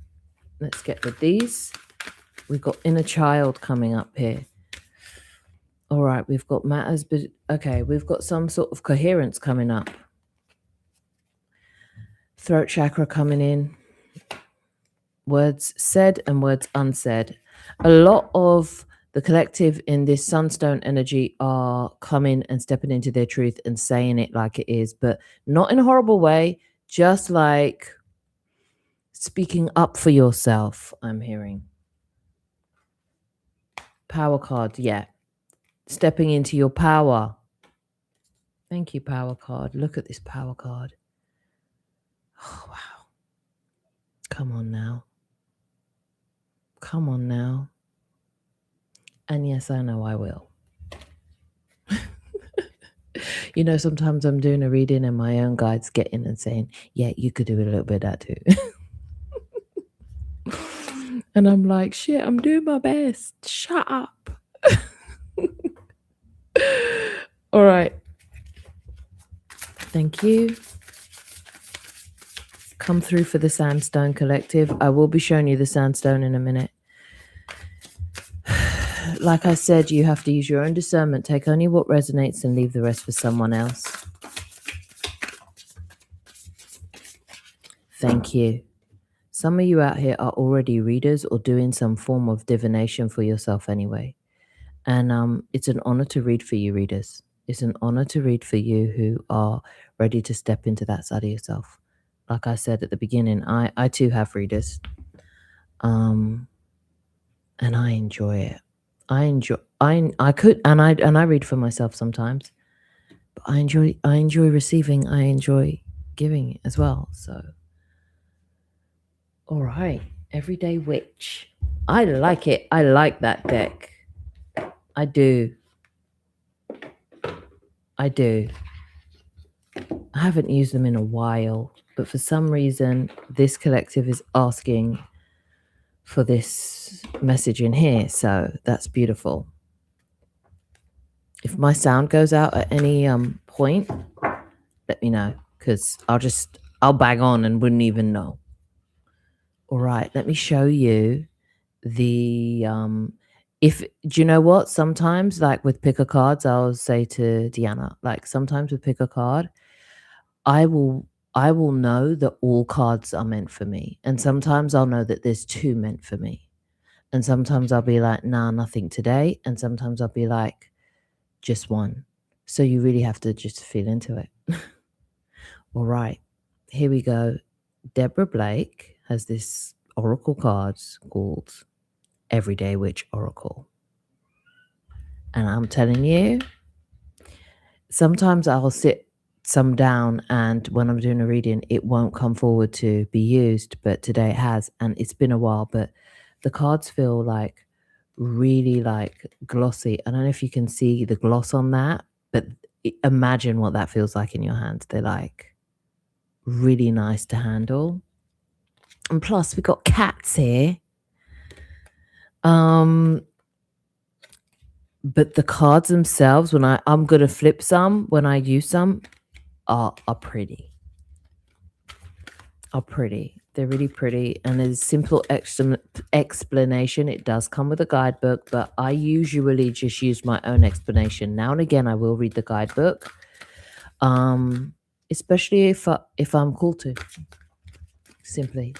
Let's get with these. We've got inner child coming up here. All right, we've got matters, but okay, we've got some sort of coherence coming up. Throat chakra coming in. Words said and words unsaid. A lot of the collective in this sunstone energy are coming and stepping into their truth and saying it like it is, but not in a horrible way, just like speaking up for yourself, I'm hearing. Power card, yeah. Stepping into your power. Thank you, power card. Look at this power card. Oh, wow. Come on now. Come on now. And yes, I know I will. You know, sometimes I'm doing a reading and my own guides get in and saying, yeah, you could do a little bit of that too. And I'm like, shit, I'm doing my best. Shut up. All right. Thank you. Come through for the Sandstone Collective. I will be showing you the Sandstone in a minute. Like I said, you have to use your own discernment. Take only what resonates and leave the rest for someone else. Thank you. Some of you out here are already readers or doing some form of divination for yourself anyway. And it's an honor to read for you, readers. It's an honor to read for you who are ready to step into that side of yourself. Like I said at the beginning, I too have readers. And I enjoy it. I read for myself sometimes. But I enjoy receiving, I enjoy giving as well. So all right, Everyday Witch. I like it. I like that deck. I do. I do. I haven't used them in a while, but for some reason, this collective is asking for this message in here. So that's beautiful. If my sound goes out at any point, let me know, because I'll bag on and wouldn't even know. All right, let me show you the if do you know what? Sometimes, like with pick a cards, I'll say to Deanna, like sometimes with pick a card, I will I will know that all cards are meant for me. And sometimes I'll know that there's two meant for me. And sometimes I'll be like, nah, nothing today. And sometimes I'll be like, just one. So you really have to just feel into it. All right, here we go. Deborah Blake has this oracle cards called Everyday Witch Oracle. And I'm telling you, sometimes I'll sit some down and when I'm doing a reading, it won't come forward to be used. But today it has. And it's been a while, but the cards feel like really like glossy. I don't know if you can see the gloss on that, but imagine what that feels like in your hands. They're like really nice to handle. And plus, we've got cats here. But the cards themselves, when I'm gonna flip some, when I use some, are pretty. Are pretty. They're really pretty, and there's a simple explanation. It does come with a guidebook, but I usually just use my own explanation. Now and again, I will read the guidebook, especially if I'm called to. Simply.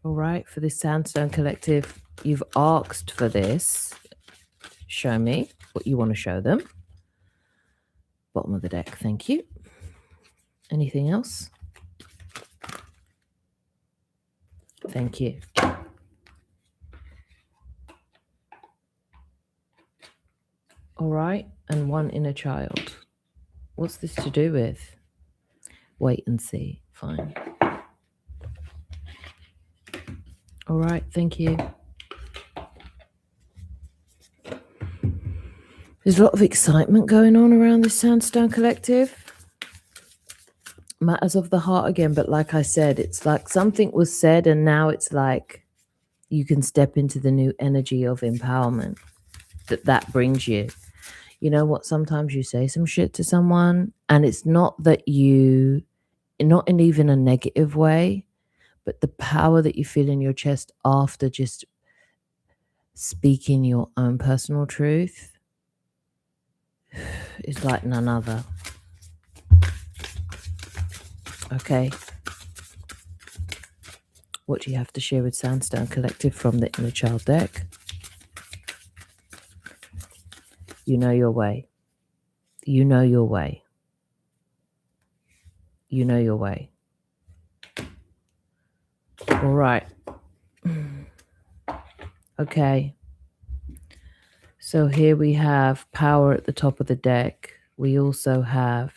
All right, for this Sandstone Collective, you've asked for this. Show me what you want to show them. Bottom of the deck, thank you. Anything else? Thank you. All right, and one inner child. What's this to do with? Wait and see. Fine. All right, thank you. There's a lot of excitement going on around this Sandstone Collective. Matters of the heart again, but like I said, it's like something was said and now it's like you can step into the new energy of empowerment that brings you. You know what? Sometimes you say some shit to someone and it's not that you, not in even a negative way, but the power that you feel in your chest after just speaking your own personal truth is like none other. Okay. What do you have to share with Sandstone Collective from the Inner Child deck? You know your way. You know your way. You know your way. All right. Okay. So here we have power at the top of the deck. We also have,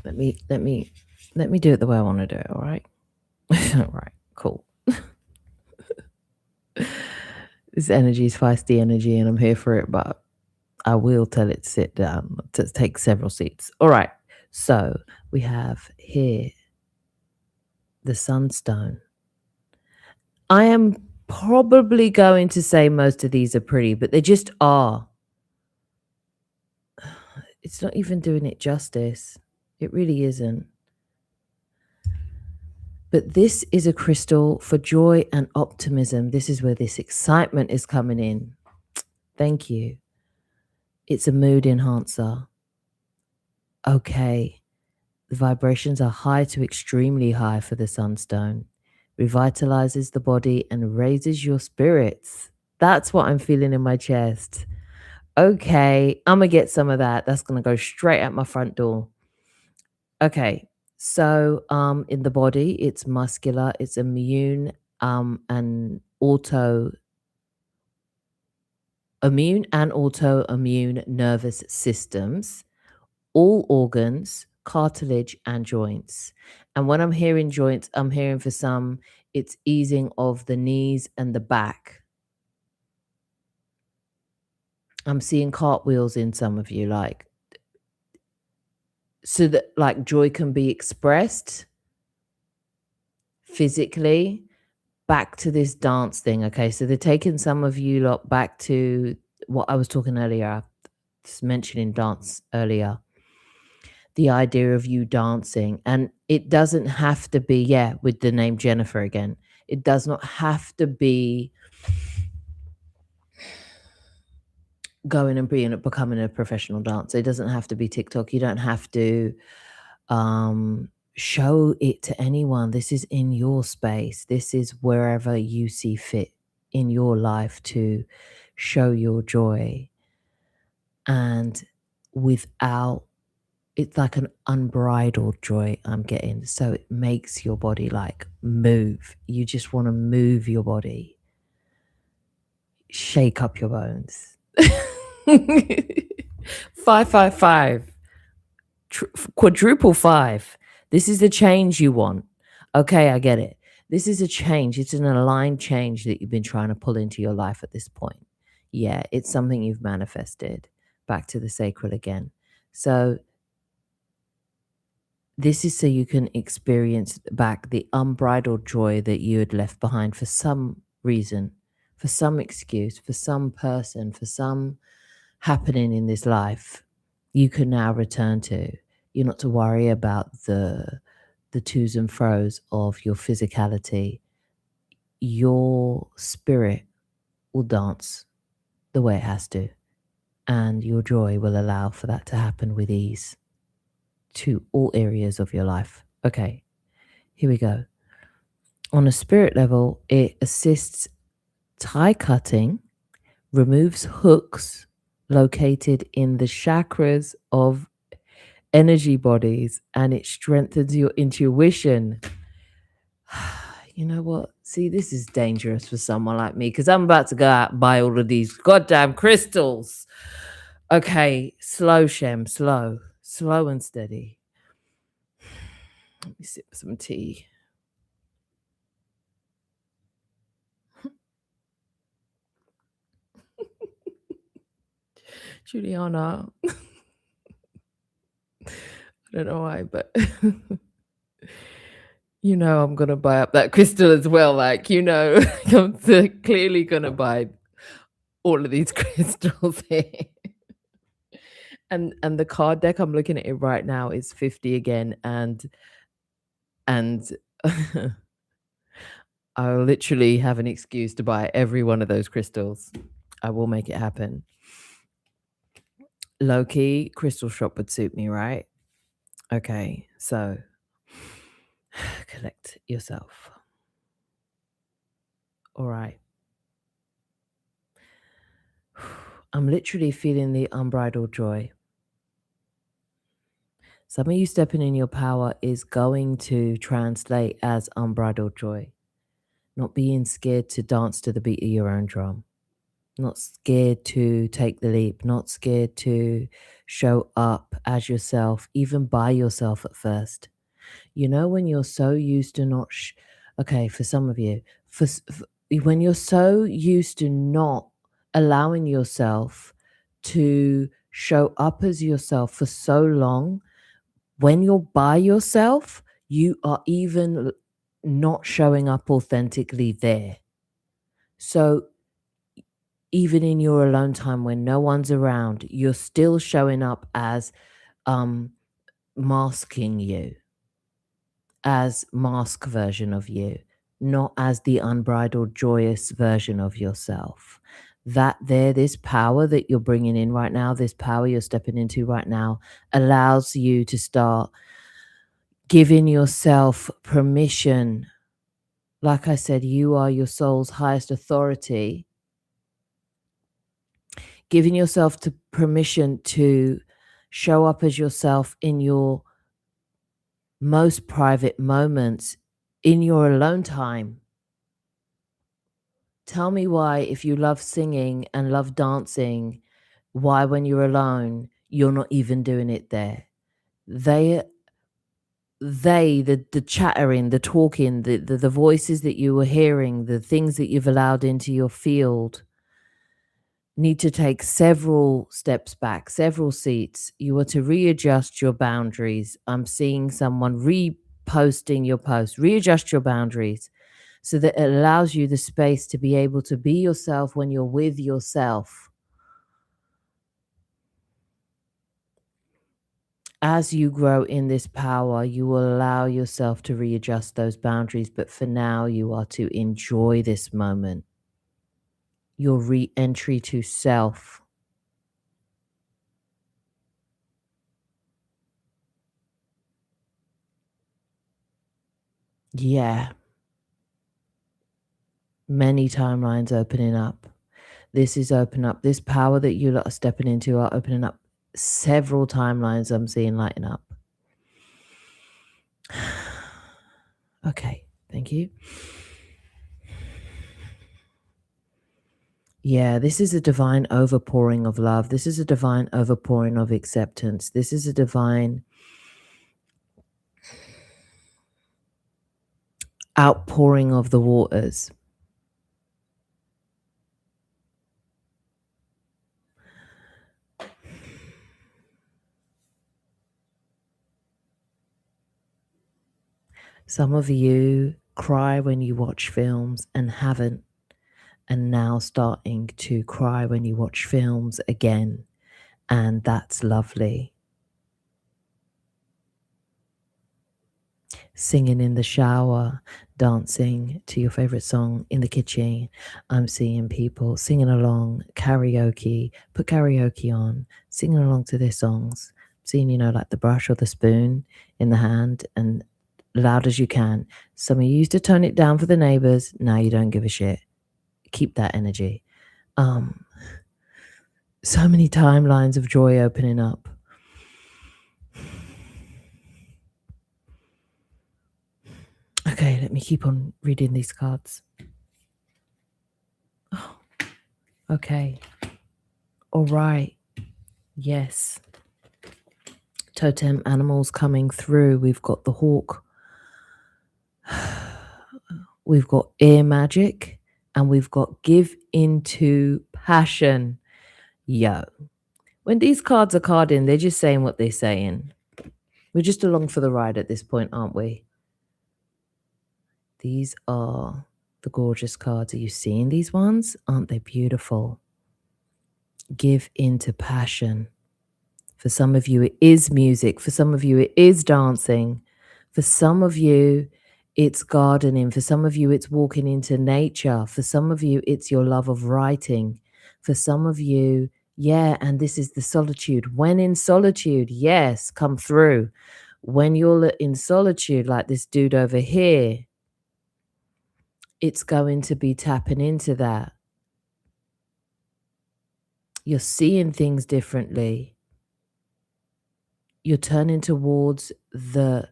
let me do it the way I want to do it, all right? All right, cool. This energy is feisty energy and I'm here for it, but I will tell it to sit down, to take several seats. All right, so we have here the Sunstone. I am probably going to say most of these are pretty, but they just are. It's not even doing it justice. It really isn't. But this is a crystal for joy and optimism. This is where this excitement is coming in. Thank you. It's a mood enhancer. Okay. The vibrations are high to extremely high for the Sunstone. Revitalizes the body and raises your spirits. That's what I'm feeling in my chest. Okay, I'm going to get some of that. That's going to go straight at my front door. Okay, so in the body, it's muscular, it's immune and autoimmune nervous systems, all organs, cartilage, and joints. And when I'm hearing joints, I'm hearing for some, it's easing of the knees and the back. I'm seeing cartwheels in some of you, like, so that like joy can be expressed physically back to this dance thing. Okay, so they're taking some of you lot back to what I was talking earlier. I was mentioning dance earlier. The idea of you dancing, and it doesn't have to be, yeah, with the name Jennifer again. It does not have to be going and becoming a professional dancer. It doesn't have to be TikTok. You don't have to show it to anyone. This is in your space. This is wherever you see fit in your life to show your joy. And without, it's like an unbridled joy I'm getting. So it makes your body like move. You just want to move your body, shake up your bones. 555. Quadruple 5. This is the change you want. Okay, I get it. This is a change. It's an aligned change that you've been trying to pull into your life at this point. Yeah, it's something you've manifested. Back to the sacral again. So this is so you can experience back the unbridled joy that you had left behind for some reason, for some excuse, for some person, for some happening in this life. You can now return to. You're not to worry about the twos and fros of your physicality. Your spirit will dance the way it has to, and your joy will allow for that to happen with ease to all areas of your life. Okay, here we go. On a spirit level, it assists tie cutting, removes hooks located in the chakras of energy bodies, and it strengthens your intuition. You know what? See, this is dangerous for someone like me because I'm about to go out and buy all of these goddamn crystals. Okay, slow, Shem, slow and steady. Let me sip some tea. Juliana, I don't know why, but you know I'm gonna buy up that crystal as well. Like, you know, I'm clearly gonna buy all of these crystals here. And the card deck, I'm looking at it right now, is 50 again, and I'll literally have an excuse to buy every one of those crystals. I will make it happen. Low-key, crystal shop would suit me, right? Okay, so collect yourself. All right. I'm literally feeling the unbridled joy. Some of you stepping in your power is going to translate as unbridled joy. Not being scared to dance to the beat of your own drum. Not scared to take the leap. Not scared to show up as yourself, even by yourself at first. You know, when you're so used to not, okay, for some of you, when you're so used to not allowing yourself to show up as yourself for so long, when you're by yourself, you are even not showing up authentically there. So even in your alone time when no one's around, you're still showing up as masking you, as mask version of you, not as the unbridled, joyous version of yourself. That there, this power that you're bringing in right now, this power you're stepping into right now, allows you to start giving yourself permission. Like I said, you are your soul's highest authority. Giving yourself to permission to show up as yourself in your most private moments, in your alone time. Tell me why, if you love singing and love dancing, why when you're alone, you're not even doing it there. the chattering, the talking, the voices that you were hearing, the things that you've allowed into your field need to take several steps back, several seats. You are to readjust your boundaries. I'm seeing someone reposting your post. Readjust your boundaries so that it allows you the space to be able to be yourself when you're with yourself. As you grow in this power, you will allow yourself to readjust those boundaries. But for now, you are to enjoy this moment, your re entry to self. Yeah. Many timelines opening up. This is open up. This power that you lot are stepping into are opening up several timelines I'm seeing lighting up. Okay, thank you. Yeah, this is a divine overpouring of love. This is a divine overpouring of acceptance. This is a divine outpouring of the waters. Some of you cry when you watch films and haven't, and now starting to cry when you watch films again, and that's lovely. Singing in the shower, dancing to your favorite song in the kitchen. I'm seeing people singing along, karaoke, put karaoke on, singing along to their songs. Seeing, like the brush or the spoon in the hand and loud as you can. Some of you used to tone it down for the neighbors. Now you don't give a shit. Keep that energy. So many timelines of joy opening up. Okay, let me keep on reading these cards. Oh, okay. All right. Yes. Totem animals coming through. We've got the hawk. We've got air magic. And we've got give into passion. Yo. When these cards are carding, they're just saying what they're saying. We're just along for the ride at this point, aren't we? These are the gorgeous cards. Are you seeing these ones? Aren't they beautiful? Give into passion. For some of you, it is music. For some of you, it is dancing. For some of you, it's gardening. For some of you, it's walking into nature. For some of you, it's your love of writing. For some of you, yeah, and this is the solitude. When in solitude, yes, come through. When you're in solitude, like this dude over here, it's going to be tapping into that. You're seeing things differently. You're turning towards the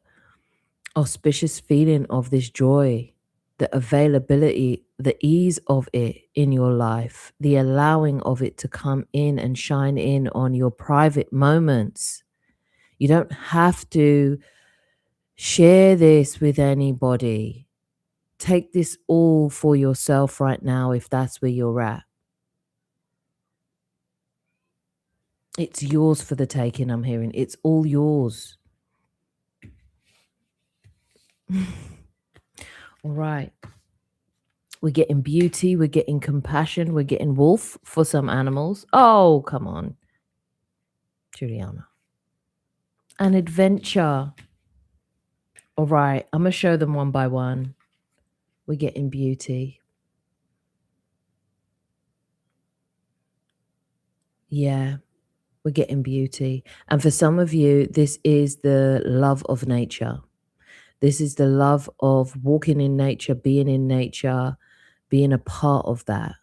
auspicious feeling of this joy, the availability, the ease of it in your life, the allowing of it to come in and shine in on your private moments. You don't have to share this with anybody. Take this all for yourself right now if that's where you're at. It's yours for the taking, I'm hearing. It's all yours. All right. We're getting beauty, we're getting compassion, we're getting wolf for some animals. Oh, come on, Juliana. An adventure. All right, I'm going to show them one by one. We're getting beauty. Yeah, we're getting beauty. And for some of you, this is the love of nature. This is the love of walking in nature, being in nature, being a part of that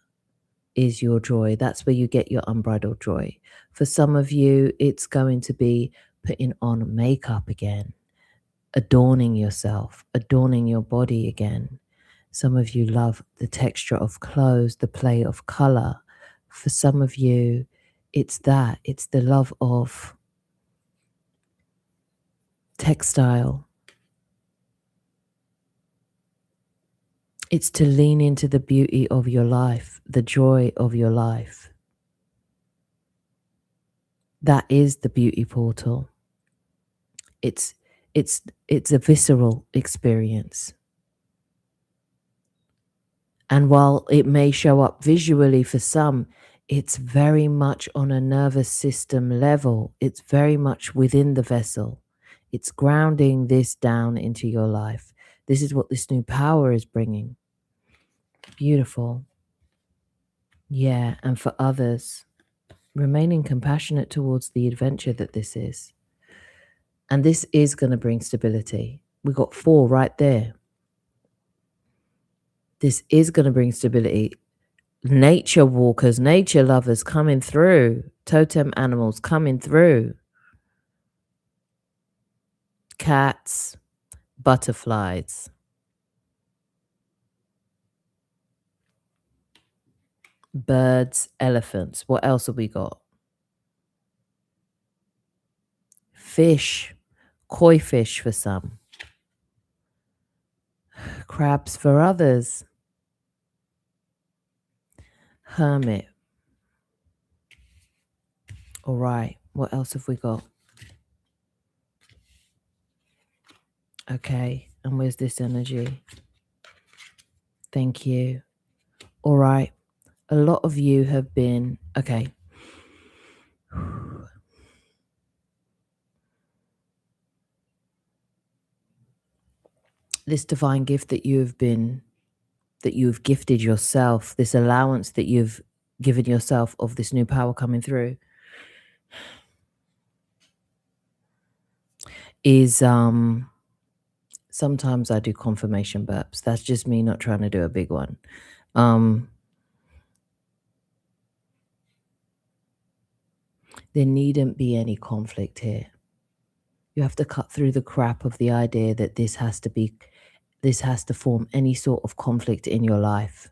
is your joy. That's where you get your unbridled joy. For some of you, it's going to be putting on makeup again, adorning yourself, adorning your body again. Some of you love the texture of clothes, the play of color. For some of you, it's that. It's the love of textile. It's to lean into the beauty of your life, the joy of your life. That is the beauty portal. It's a visceral experience. And while it may show up visually for some, it's very much on a nervous system level. It's very much within the vessel. It's grounding this down into your life. This is what this new power is bringing. Beautiful. Yeah, and for others, remaining compassionate towards the adventure that this is. And this is going to bring stability. We got 4 right there. This is going to bring stability. Nature walkers, nature lovers coming through. Totem animals coming through. Cats, butterflies. Birds, elephants. What else have we got? Fish, koi fish for some. Crabs for others. Hermit. All right, what else have we got? Okay, and where's this energy? Thank you. All right, a lot of you have been, okay. This divine gift that you've gifted yourself, this allowance that you've given yourself of this new power coming through is sometimes I do confirmation burps. That's just me not trying to do a big one. There needn't be any conflict here. You have to cut through the crap of the idea that this has to form any sort of conflict in your life.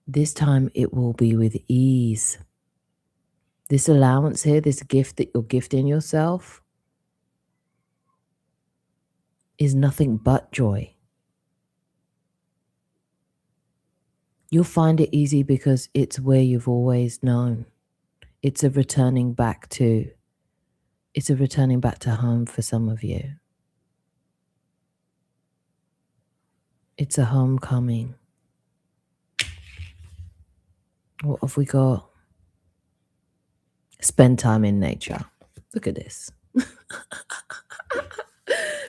This time it will be with ease. This allowance here, this gift that you're gifting yourself, is nothing but joy. You'll find it easy because it's where you've always known. It's a returning back to home for some of you. It's a homecoming. What have we got? Spend time in nature. Look at this. This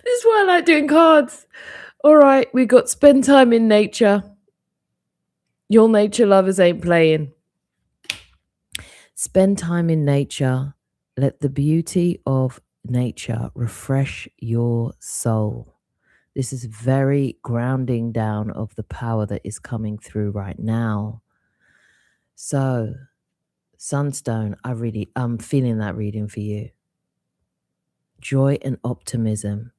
is why I like doing cards. All right, we got spend time in nature. Your nature lovers ain't playing. Spend time in nature. Let the beauty of nature refresh your soul. This is very grounding down of the power that is coming through right now. So, Sunstone, I'm feeling that reading for you. Joy and optimism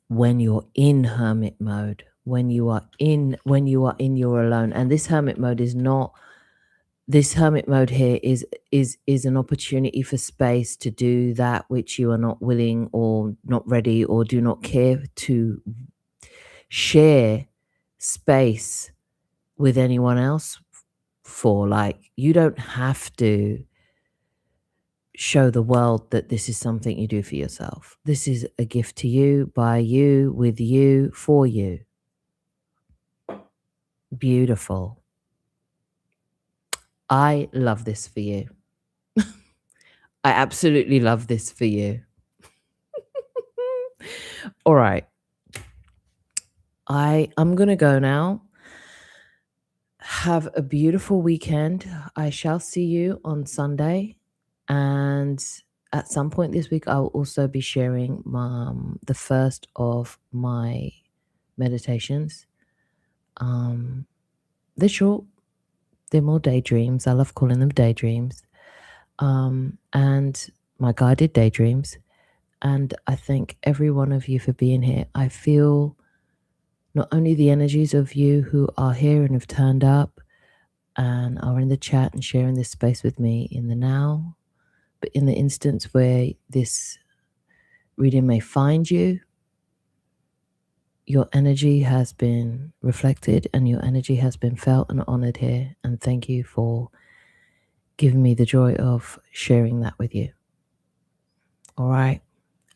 when you're in hermit mode, when you are in your alone. And this hermit mode here is an opportunity for space to do that which you are not willing or not ready or do not care to share space with anyone else for. Like, you don't have to show the world that this is something you do for yourself. This is a gift to you, by you, with you, for you. Beautiful. I love this for you. I absolutely love this for you. All right. I'm going to go now. Have a beautiful weekend. I shall see you on Sunday. And at some point this week, I will also be sharing the first of my meditations. They're short. They're more daydreams. I love calling them daydreams. And my guided daydreams. And I thank every one of you for being here. I feel not only the energies of you who are here and have turned up and are in the chat and sharing this space with me in the now, but in the instance where this reading may find you. Your energy has been reflected and your energy has been felt and honored here. And thank you for giving me the joy of sharing that with you. All right.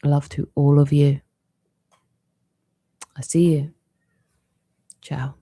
Love to all of you. I see you. Ciao.